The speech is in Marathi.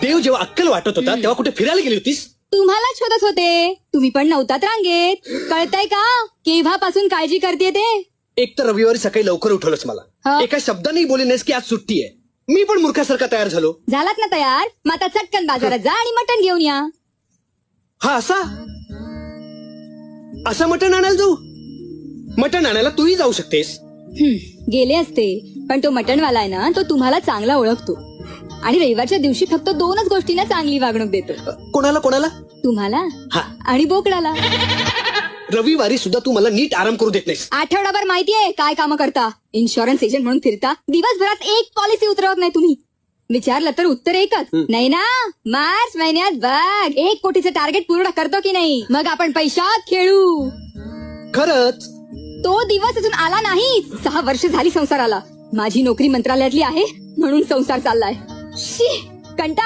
देव जेव्हा अक्कल वाटत होता तेव्हा कुठे फिरायला गेली होतीस? तुम्हाला शोधत होते, तुम्ही पण नव्हतात रांगेत. कळतंय का केव्हापासून काळजी करते ते? एक तर रविवारी सकाळी लवकर उठवलंच हा. मला, एका शब्दानेही बोलली नाहीस की आज सुट्टी आहे. मी पण मूर्खासारखा तयार झालो. झालात ना तयार, मग आता चटकन बाजारात जा आणि मटण घेऊन या. हा असा मटण आणायला जाऊ? मटण आणायला तूही जाऊ शकतेस. गेले असते, पण तो मटणवाला आहे ना, तो तुम्हाला चांगला ओळखतो आणि रविवारच्या दिवशी फक्त 2च गोष्टींना चांगली वागणूक देतो. कोणाला कोणाला? तुम्हाला हा. आणि बोकडाला. रविवारी सुद्धा तू मला नीट आराम करू देत नाहीस. आठवडाभर माहितीये काय कामं करता. इन्शुरन्स एजंट म्हणून फिरता, दिवसभरात एक पॉलिसी उतरवत नाही तुम्ही. विचारलं तर उत्तर एकच, नाही ना. मार्च महिन्यात बघ 1 कोटीचं टार्गेट पूर्ण करतो की नाही, मग आपण पैशात खेळू. खरंच? तो दिवस अजून आला नाही. 6 वर्ष झाली संसाराला. माझी नोकरी मंत्रालयातली आहे म्हणून संसार चाललाय. शी, कंटाळा